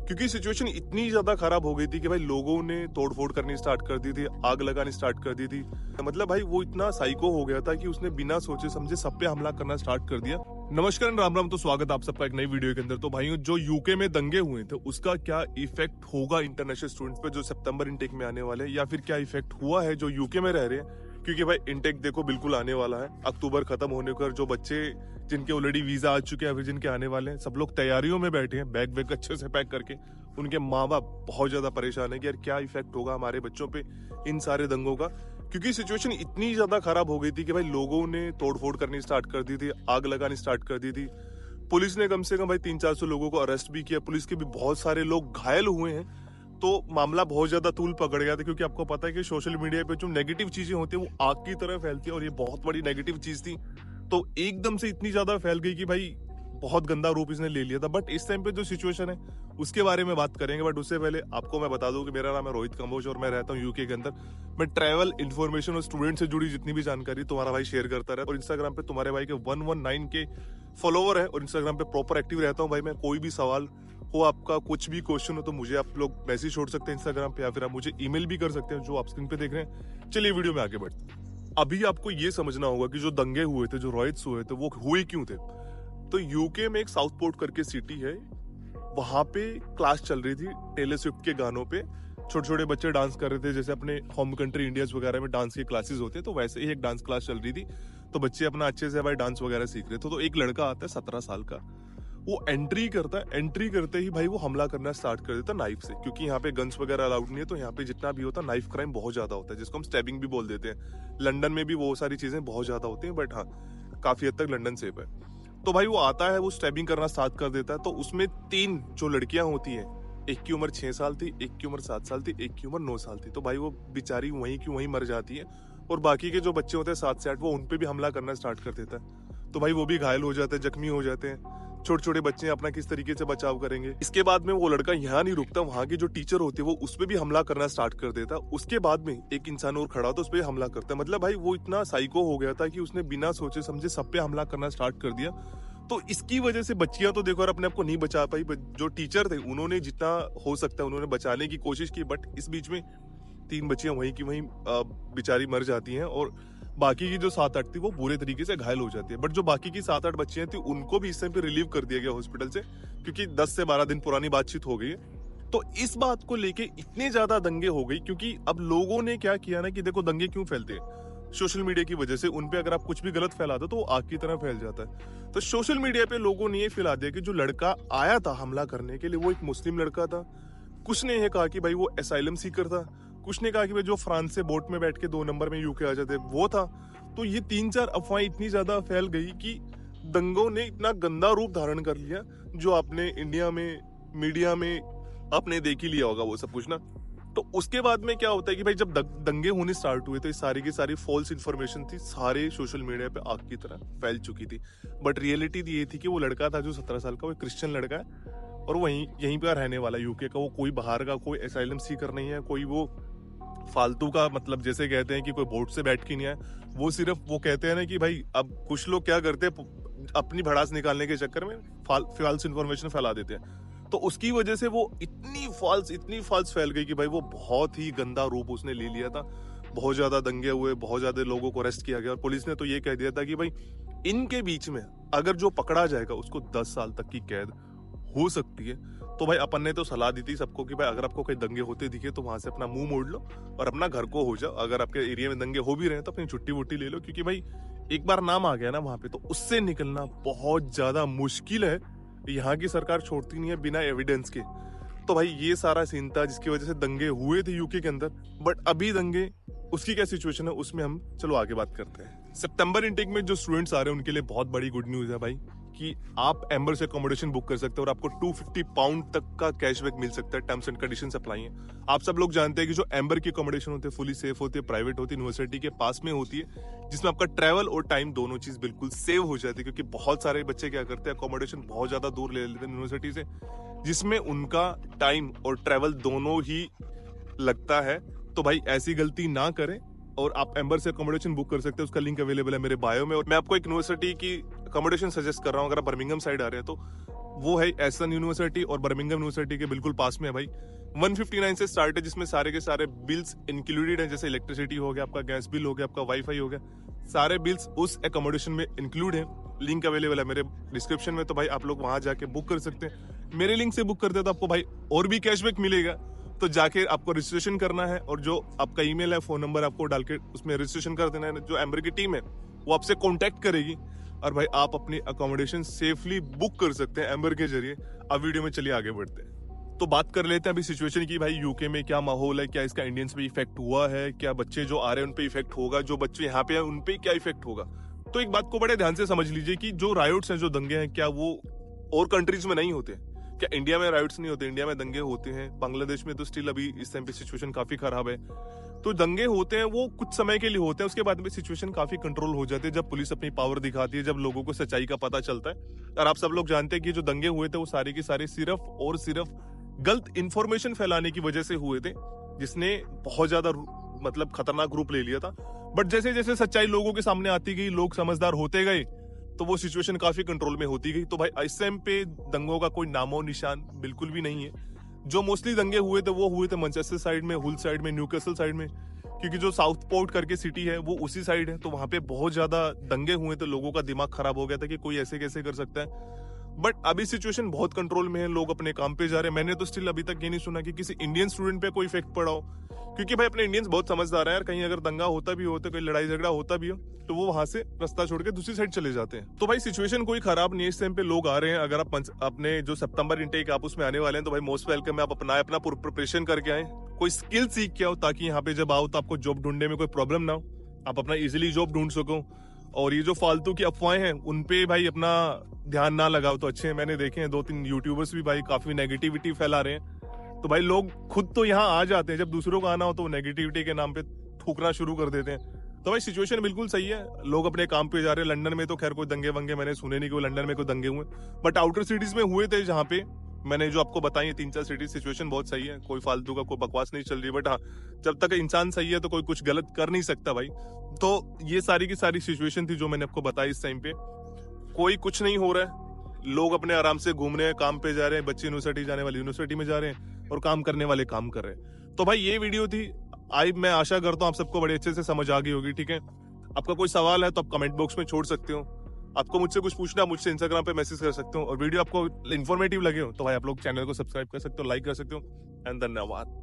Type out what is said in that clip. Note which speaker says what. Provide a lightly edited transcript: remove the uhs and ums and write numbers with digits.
Speaker 1: क्योंकि सिचुएशन इतनी ज्यादा खराब हो गई थी कि भाई लोगों ने तोड़फोड़ करनी स्टार्ट कर दी थी, आग लगानी स्टार्ट कर दी थी। मतलब भाई वो इतना साइको हो गया था कि उसने बिना सोचे समझे सब पे हमला करना स्टार्ट कर दिया। नमस्कार राम राम, तो स्वागत आप सबका एक नई वीडियो के अंदर। तो भाइयों, जो यूके में दंगे हुए थे उसका क्या इफेक्ट होगा इंटरनेशनल स्टूडेंट्स पे जो सितंबर इनटेक में आने वाले हैं, या फिर क्या इफेक्ट हुआ है जो यूके में रह रहे हैं। क्योंकि भाई इनटेक देखो बिल्कुल आने वाला है, अक्टूबर खत्म होने पर जो बच्चे जिनके ऑलरेडी वीजा आ चुके हैं या फिर जिनके आने वाले हैं, सब लोग तैयारियों में बैठे हैं, बैग वैग अच्छे से पैक करके। उनके माँ बाप बहुत ज्यादा परेशान है कि यार क्या इफेक्ट होगा हमारे बच्चों पे इन सारे दंगों का। क्योंकि सिचुएशन इतनी ज्यादा खराब हो गई थी कि भाई लोगों ने तोड़फोड़ करनी स्टार्ट कर दी थी, आग लगानी स्टार्ट कर दी थी। पुलिस ने कम से कम भाई 300-400 लोगों को अरेस्ट भी किया, पुलिस के भी बहुत सारे लोग घायल हुए हैं। तो मामला बहुत ज्यादा तूल पकड़ गया था, क्योंकि आपको पता है कि सोशल मीडिया पे जो नेगेटिव चीजें होती है वो आग की तरह फैलती है, और ये बहुत बड़ी नेगेटिव चीज थी। तो एकदम से इतनी ज्यादा फैल गई कि भाई बहुत गंदा रूप इसने ले लिया था। बट इस टाइम पे जो सिचुएशन है उसके बारे में बात करेंगे। बट उससे पहले आपको मैं बता दूं कि मेरा नाम है रोहित कंबोज और मैं रहता हूँ यूके के अंदर। मैं ट्रैवल इन्फॉर्मेशन और स्टूडेंट से जुड़ी जितनी भी जानकारी तुम्हारा भाई शेयर करता रहता, और इंस्टाग्राम पे तुम्हारे भाई के 119 के फॉलोवर है, और इंस्टाग्राम पे प्रॉपर एक्टिव रहता हूँ भाई मैं। कोई भी सवाल हो, आपका कुछ भी क्वेश्चन हो, तो मुझे आप लोग मैसेज छोड़ सकते हैं इंस्टाग्राम पे, या फिर आप मुझे ईमेल भी कर सकते हैं जो आप स्क्रीन पे देख रहे हैं। चलिए वीडियो में आगे बढ़ते हैं। अभी आपको ये समझना होगा कि जो दंगे हुए थे, जो रॉयट्स हुए थे, वो हुए क्यों थे। तो यूके में एक साउथपोर्ट करके सिटी है, वहां पे क्लास चल रही थी टेलर स्विफ्ट के गानों पे। छोटे छोटे बच्चे डांस कर रहे थे, जैसे अपने होम कंट्री इंडिया वगैरह में डांस की क्लासेस होते हैं, तो वैसे ही एक डांस क्लास चल रही थी। तो बच्चे अपना अच्छे से भाई डांस वगैरह सीख रहे थे। तो एक लड़का आता है 17 साल का, वो एंट्री करता है। एंट्री करते ही भाई वो हमला करना स्टार्ट कर देता नाइफ से, क्योंकि यहाँ पे गन्स वगैरह अलाउड नहीं है। तो यहाँ पे जितना भी होता है नाइफ क्राइम बहुत ज्यादा होता है, जिसको हम स्टैबिंग भी बोल देते हैं। लंदन में भी वो सारी चीजें बहुत ज्यादा होती हैं, बट हाँ काफी हद तक लंदन सेफ है। तो भाई वो आता है, वो स्टैबिंग करना स्टार्ट कर देता है। तो उसमें 3 जो लड़कियां होती हैं, एक की उम्र 6 साल थी, एक की उम्र 7 साल थी, एक की उम्र 9 साल थी। तो भाई वो बेचारी वहीं की वहीं मर जाती है, और बाकी के जो बच्चे होते हैं 7 से 8, वो उनपे भी हमला करना स्टार्ट कर देता है। तो भाई वो भी घायल हो जाते हैं, जख्मी हो जाते हैं। छोटे छोटे बच्चे अपना किस तरीके से बचाव करेंगे। इसके बाद में वो लड़का यहाँ नहीं रुकता, वहां की जो टीचर होती है वो उस पर भी हमला करना स्टार्ट कर देता। उसके बाद में एक इंसान और खड़ा होता है, उस पर हमला करता है। मतलब भाई वो इतना साइको हो गया था कि उसने बिना सोचे समझे सब पे हमला करना स्टार्ट कर दिया। तो इसकी वजह से बच्चियां तो देखो और अपने आप को नहीं बचा पाई। जो टीचर थे उन्होंने जितना हो सकता है उन्होंने बचाने की कोशिश की, बट इस बीच में 3 बच्चियां वहीं की वहीं बेचारी मर जाती हैं, और बाकी की जो 7-8 थी वो बुरे तरीके से घायल हो जाती है। बट जो बाकी की 7-8 बच्चियां थी उनको भी इस टाइम पे रिलीव कर दिया गया हॉस्पिटल से, क्योंकि 10 से 12 दिन पुरानी बातचीत हो गई है। तो इस बात को लेके इतने ज्यादा दंगे हो गई, क्योंकि अब लोगों ने क्या किया ना कि देखो दंगे क्यों फैलते हैं, सोशल मीडिया की वजह से। उनपे अगर आप कुछ भी गलत फैला दो तो वो आग की तरह फैल जाता है। तो सोशल मीडिया पे लोगों ने ये फैला दिया कि जो लड़का आया था हमला करने के लिए वो एक मुस्लिम लड़का था। कुछ ने ये कहा कि भाई वो एसाइलम सीकर था, कुछ ने कहा कि भाई जो फ्रांस से बोट में बैठ के 2 नंबर में यूके आ जाते वो था। तो ये 3-4 अफवाहें इतनी ज्यादा फैल गई कि दंगों ने इतना गंदा रूप धारण कर लिया, जो आपने इंडिया में मीडिया में आपने देख ही लिया होगा वो सब कुछ ना। तो उसके बाद में क्या होता है कि भाई जब दंगे होने स्टार्ट हुए तो इस सारी की सारी फॉल्स इन्फॉर्मेशन थी, सारे सोशल मीडिया पे आग की तरह फैल चुकी थी। बट रियलिटी ये थी कि वो लड़का था जो 17 साल का, वो क्रिश्चियन लड़का है, और वो यहीं पे रहने वाला यूके का। वो कोई बाहर का कोई एसाइलम सीकर नहीं है, कोई वो फालतू का, मतलब जैसे कहते हैं कि कोई बोट से बैठ के नहीं आया। वो सिर्फ वो कहते हैं ना कि भाई अब कुछ लोग क्या करते हैं, अपनी भड़ास निकालने के चक्कर में फॉल्स इन्फॉर्मेशन फैला देते हैं। तो उसकी वजह से वो इतनी फॉल्स फैल गई कि भाई वो बहुत ही गंदा रूप उसने ले लिया था। बहुत ज्यादा दंगे हुए, बहुत ज्यादा लोगों को अरेस्ट किया गया, और पुलिस ने तो ये कह दिया था कि भाई इनके बीच में अगर जो पकड़ा जाएगा उसको 10 साल तक की कैद हो सकती है। तो भाई अपन ने तो सलाह दी थी सबको कि भाई अगर आपको कोई दंगे होते दिखे तो वहां से अपना मुंह मोड़ लो और अपना घर को हो जाओ। अगर आपके एरिया में दंगे हो भी रहे हैं तो अपनी छुट्टी वुट्टी ले लो, क्योंकि भाई एक बार नाम आ गया ना वहां पे तो उससे निकलना बहुत ज्यादा मुश्किल है। यहाँ की सरकार छोड़ती नहीं है बिना एविडेंस के। तो भाई ये सारा सीन था जिसकी वजह से दंगे हुए थे यूके के अंदर। बट अभी दंगे उसकी क्या सिचुएशन है उसमें हम चलो आगे बात करते हैं। सितंबर इनटेक में जो स्टूडेंट्स आ रहे हैं उनके लिए बहुत बड़ी गुड न्यूज है भाई, कि आप एम्बर से अकोमोडेशन बुक कर सकते हो और आपको 250 पाउंड तक का कैशबैक मिल सकता है। टर्म्स एंड कंडीशंस अप्लाई हैं। आप सब लोग जानते हैं कि जो एम्बर की अकोमोडेशन होती है फुली सेफ होती है, प्राइवेट होती है, यूनिवर्सिटी के पास में होती है, जिसमें आपका ट्रैवल और टाइम दोनों चीज बिल्कुल सेव हो जाती है। क्योंकि बहुत सारे बच्चे क्या करते हैं, अकोमोडेशन बहुत ज्यादा दूर ले लेते हैं यूनिवर्सिटी से, जिसमें उनका टाइम और ट्रैवल दोनों ही लगता है। तो भाई ऐसी गलती ना करें और आप एम्बर से अकोमोडेशन बुक कर सकते हैं। उसका लिंक अवेलेबल है मेरे बायो में। और मैं आपको एक यूनिवर्सिटी की अकोमोडेशन सजेस्ट कर रहा हूँ। अगर आप बर्मिंघम साइड आ रहे हैं तो वो है एसन यूनिवर्सिटी और बर्मिंघम यूनिवर्सिटी के बिल्कुल पास में है भाई। 159 से स्टार्ट है, जिसमें सारे के सारे बिल्स इंक्लूडेड हैं, जैसे इलेक्ट्रिसिटी हो गया, आपका गैस बिल हो गया, आपका वाईफाई हो गया, सारे बिल्स उस एकोमोडेशन में इंक्लूड हैं। लिंक अवेलेबल है मेरे डिस्क्रिप्शन में, तो भाई आप लोग वहां जाके बुक कर सकते हैं। मेरे लिंक से बुक करते हैं तो आपको भाई और भी कैशबैक मिलेगा। तो जाके आपको रजिस्ट्रेशन करना है और जो आपका ईमेल है, फोन नंबर आपको डाल के उसमें रजिस्ट्रेशन कर देना है। जो एम्बर की टीम है वो आपसे कॉन्टेक्ट करेगी और भाई आप अपनी अकोमोडेशन सेफली बुक कर सकते हैं एम्बर के जरिए। अब वीडियो में चलिए आगे बढ़ते हैं। तो बात कर लेते हैं अभी सिचुएशन की, भाई यूके में क्या माहौल है, क्या इसका इंडियंस पे इफेक्ट हुआ है, क्या बच्चे जो आ रहे हैं उन पे इफेक्ट होगा, जो बच्चे यहाँ पे हैं उन पे क्या इफेक्ट होगा। तो एक बात को बड़े ध्यान से समझ लीजिए कि जो रायोट्स हैं, जो दंगे हैं, क्या वो और कंट्रीज में नहीं होते? क्या इंडिया में रायोट्स नहीं होते? इंडिया में दंगे होते हैं। बांग्लादेश में तो स्टिल अभी इस टाइम पे सिचुएशन काफी खराब है। तो दंगे होते हैं, वो कुछ समय के लिए होते हैं, उसके बाद में सिचुएशन काफी कंट्रोल हो जाती है जब पुलिस अपनी पावर दिखाती है, जब लोगों को सच्चाई का पता चलता है। और आप सब लोग जानते हैं कि जो दंगे हुए थे वो सारे के सारे सिर्फ और सिर्फ गलत इंफॉर्मेशन फैलाने की वजह से हुए थे, जिसने बहुत ज्यादा मतलब खतरनाक रूप ले लिया था। बट जैसे जैसे सच्चाई लोगों के सामने आती गई, लोग समझदार होते गए, तो वो सिचुएशन काफी कंट्रोल में होती गई। तो भाई इस टाइम पे दंगों का कोई नामो निशान बिल्कुल भी नहीं है। जो मोस्टली दंगे हुए थे वो हुए थे मैनचेस्टर साइड में, हुल साइड में, न्यूकासल साइड में, क्योंकि जो साउथ पोर्ट करके सिटी है वो उसी साइड है। तो वहां पे बहुत ज्यादा दंगे हुए थे, लोगों का दिमाग खराब हो गया था कि कोई ऐसे कैसे कर सकता है। बट अभी सिचुएशन बहुत कंट्रोल में है, लोग अपने काम पे जा रहे हैं। मैंने तो स्टिल अभी तक ये नहीं सुना कि किसी इंडियन स्टूडेंट पे कोई इफेक्ट पड़ा हो, क्योंकि भाई अपने इंडियंस बहुत समझदार है यार। कहीं अगर दंगा होता भी हो, तो कोई लड़ाई झगड़ा होता भी हो, तो वो वहां से रास्ता छोड़ के दूसरी साइड चले जाते हैं। तो भाई सिचुएशन कोई खराब नहीं है, इस टाइम पे लोग आ रहे हैं। अगर आप अपने जो सितंबर इनटेक आप उसमें आने वाले हैं, तो भाई मोस्ट वेलकम है। आप अपना प्रिपरेशन करके आए, कोई स्किल सीख के आओ, ताकि यहाँ पे जब आओ तो आपको जॉब ढूंढने में कोई प्रॉब्लम ना हो, आप अपना इजिली जॉब ढूंढ सको। और ये जो फालतू की अफवाहें हैं उन पे भाई अपना ध्यान ना लगाओ तो अच्छे हैं। मैंने देखे हैं 2-3 यूट्यूबर्स भी भाई काफी नेगेटिविटी फैला रहे हैं। तो भाई लोग खुद तो यहाँ आ जाते हैं, जब दूसरों को आना हो तो नेगेटिविटी के नाम पे थूकना शुरू कर देते हैं। तो भाई सिचुएशन बिल्कुल सही है, लोग अपने काम पे जा रहे हैं। लंदन में तो खैर कोई दंगे वंगे मैंने सुने नहीं कि लंदन में कोई दंगे हुए, बट आउटर सिटीज में हुए थे, जहाँ पे मैंने जो आपको बताई 3-4 सिटीज, सिचुएशन बहुत सही है। कोई फालतू का कोई बकवास नहीं चल रही। बट हाँ, जब तक इंसान सही है तो कोई कुछ गलत कर नहीं सकता भाई। तो ये सारी की सारी सिचुएशन थी जो मैंने आपको बताई। इस टाइम पे कोई कुछ नहीं हो रहा है, लोग अपने आराम से घूम रहे हैं, काम पे जा रहे हैं, बच्चे यूनिवर्सिटी जाने वाले यूनिवर्सिटी में जा रहे हैं, और काम करने वाले काम कर रहे हैं। तो भाई ये वीडियो थी, मैं आशा करता हूँ आप सबको बड़े अच्छे से समझ आ गई होगी। ठीक है, आपका कोई सवाल है तो आप कमेंट बॉक्स में छोड़ सकते हो। आपको मुझसे कुछ पूछना, मुझसे इंस्टाग्राम पे मैसेज कर सकते हो। और वीडियो आपको इन्फॉर्मेटिव लगे हो तो भाई आप लोग चैनल को सब्सक्राइब कर सकते हो, लाइक कर सकते हो। एंड धन्यवाद।